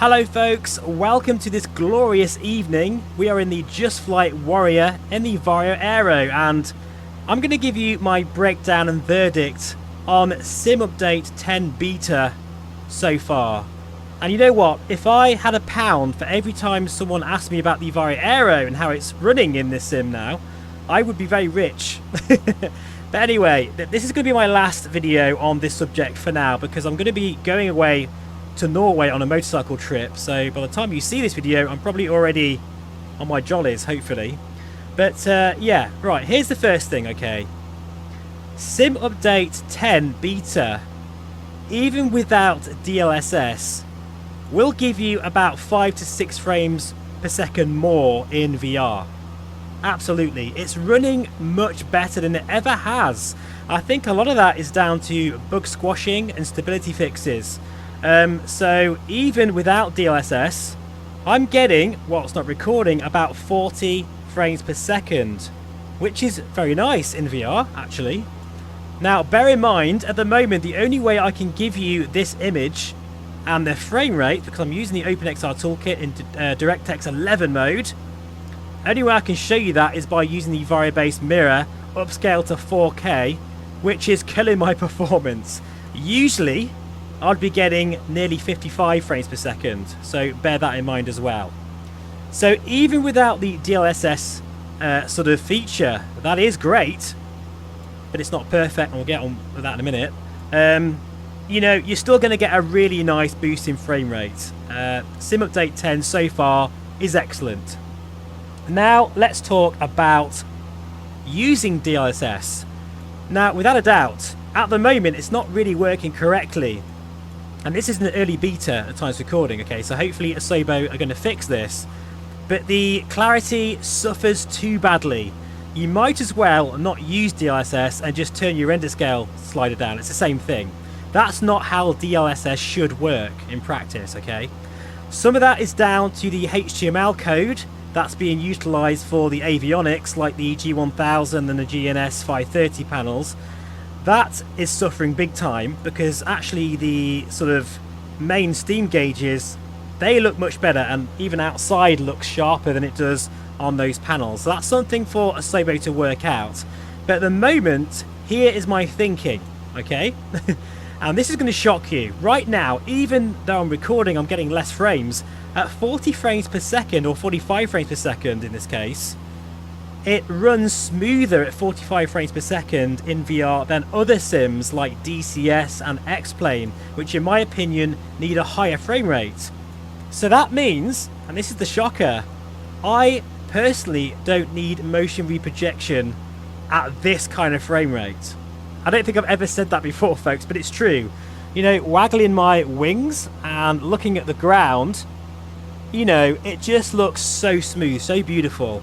Hello folks, welcome to this glorious evening. We are in the Just Flight Warrior in the Vario Aero, and I'm going to give you my breakdown and verdict on Sim Update 10 Beta so far. And you know what, if I had £1 for every time someone asked me about the Vario Aero and how it's running in this sim now, I would be very rich. But anyway, this is going to be my last video on this subject for now, because I'm going to be going away to Norway on a motorcycle trip, so by the time you see this video I'm probably already on my jollies, hopefully. But yeah, right, here's the first thing. Okay, Sim Update 10 Beta, even without DLSS, will give you about 5 to 6 frames per second more in VR. Absolutely, it's running much better than it ever has. I think a lot of that is down to bug squashing and stability fixes. So even without DLSS, I'm getting, while it's not recording, about 40 frames per second, which is very nice in VR, actually. Now, bear in mind, at the moment, the only way I can give you this image and the frame rate, because I'm using the OpenXR toolkit in DirectX 11 mode, only way I can show you that is by using the Vario-based mirror, upscale to 4K, which is killing my performance. Usually, I'd be getting nearly 55 frames per second, so bear that in mind as well. So even without the DLSS sort of feature, that is great, but it's not perfect, and we'll get on with that in a minute. You know, you're still going to get a really nice boost in frame rate. Sim Update 10 so far is excellent. Now let's talk about using DLSS. Now, without a doubt, at the moment it's not really working correctly. And this is an early beta at the time of recording, okay, so hopefully Asobo are going to fix this. But the clarity suffers too badly. You might as well not use DLSS and just turn your render scale slider down. It's the same thing. That's not how DLSS should work in practice, okay? Some of that is down to the HTML code that's being utilised for the avionics, like the G1000 and the GNS 530 panels. That is suffering big time, because actually the sort of main steam gauges, they look much better, and even outside looks sharper than it does on those panels. So that's something for Asobo to work out. But at the moment, here is my thinking, okay? And this is going to shock you. Right now, even though I'm recording, I'm getting less frames. At 40 frames per second, or 45 frames per second in this case, it runs smoother at 45 frames per second in VR than other sims like DCS and X-Plane, which in my opinion need a higher frame rate. So that means, and this is the shocker, I personally don't need motion reprojection at this kind of frame rate. I don't think I've ever said that before, folks, but it's true. You know, waggling my wings and looking at the ground, you know, it just looks so smooth, so beautiful.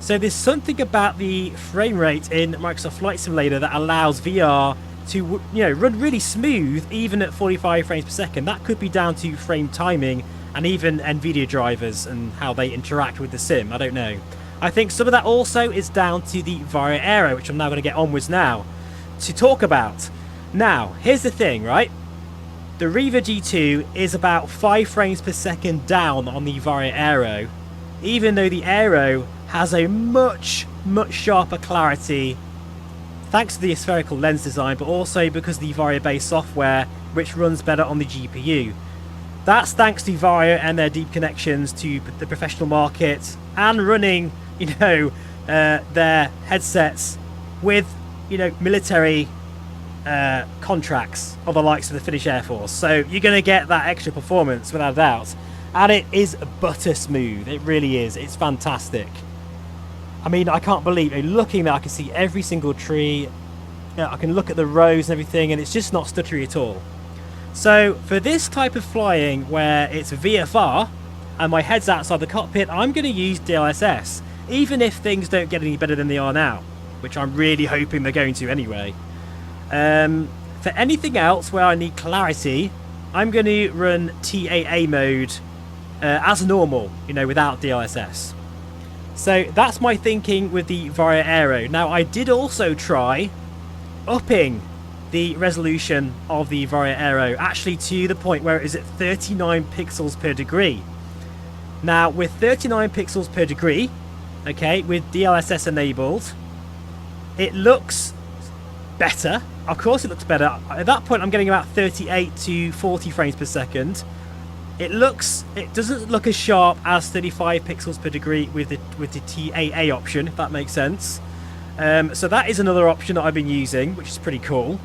So there's something about the frame rate in Microsoft Flight Simulator that allows VR to, you know, run really smooth even at 45 frames per second. That could be down to frame timing and even NVIDIA drivers and how they interact with the sim. I don't know. I think some of that also is down to the Varjo Aero, which I'm now going to get onwards now to talk about. Now, here's the thing, right? The Riva G2 is about 5 frames per second down on the Vario Aero, even though the Aero has a much sharper clarity thanks to the spherical lens design, but also because of the Vario-based software, which runs better on the GPU. That's thanks to Vario and their deep connections to the professional market, and running, you know, their headsets with, you know, military contracts of the likes of the Finnish Air Force. So you're going to get that extra performance without a doubt, and it is butter smooth. It really is. It's fantastic. I mean, I can't believe it. Looking there, I can see every single tree. You know, I can look at the rows and everything, and it's just not stuttery at all. So for this type of flying where it's VFR and my head's outside the cockpit, I'm going to use DLSS, even if things don't get any better than they are now, which I'm really hoping they're going to anyway. For anything else where I need clarity, I'm going to run TAA mode as normal, you know, without DLSS. So that's my thinking with the Vario Aero. Now, I did also try upping the resolution of the Vario Aero, actually to the point where it is at 39 pixels per degree. Now with 39 pixels per degree, okay, with DLSS enabled, it looks better. Of course it looks better. At that point I'm getting about 38 to 40 frames per second. It doesn't look as sharp as 35 pixels per degree with the TAA option, if that makes sense. So that is another option that I've been using, which is pretty cool.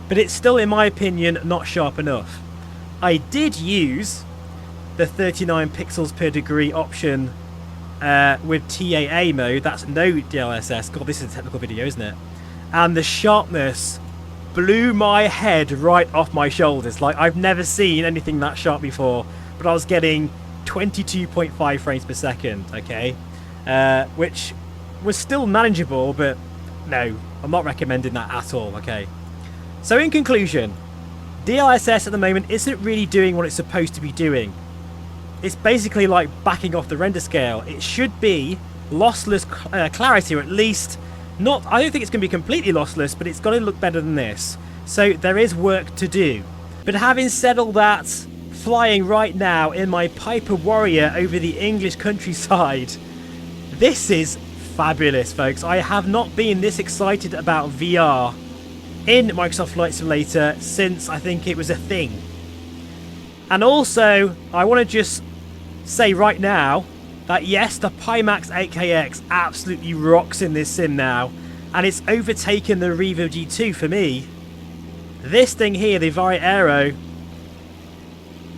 But it's still, in my opinion, not sharp enough. I did use the 39 pixels per degree option with TAA mode. That's no DLSS. God, this is a technical video, isn't it? And the sharpness blew my head right off my shoulders. Like, I've never seen anything that sharp before, but I was getting 22.5 frames per second, okay? Which was still manageable, but no, I'm not recommending that at all, okay? So in conclusion, DLSS at the moment isn't really doing what it's supposed to be doing. It's basically like backing off the render scale. It should be lossless clarity, or at least not. I don't think it's going to be completely lossless, but it's got to look better than this. So there is work to do. But having said all that, flying right now in my Piper Warrior over the English countryside, this is fabulous, folks. I have not been this excited about VR in Microsoft Flight Simulator since I think it was a thing. And also, I want to just say right now that yes, the Pimax 8KX absolutely rocks in this sim now, and it's overtaken the Revo G2 for me. This thing here, the Vario Aero,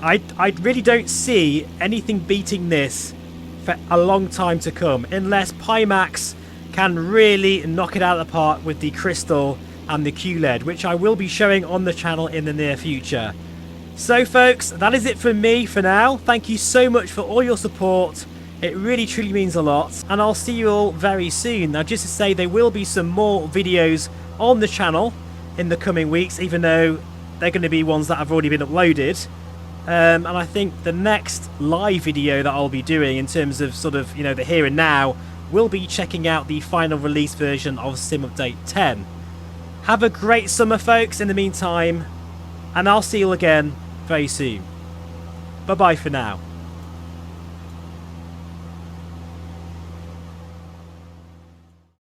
I really don't see anything beating this for a long time to come, unless Pimax can really knock it out of the park with the Crystal and the QLED, which I will be showing on the channel in the near future. So folks, that is it from me for now. Thank you so much for all your support. It really truly means a lot, and I'll see you all very soon. Now, just to say, there will be some more videos on the channel in the coming weeks, even though they're going to be ones that have already been uploaded. And I think the next live video that I'll be doing, in terms of sort of, you know, the here and now, will be checking out the final release version of Sim Update 10. Have a great summer, folks, in the meantime, and I'll see you again very soon. Bye-bye for now.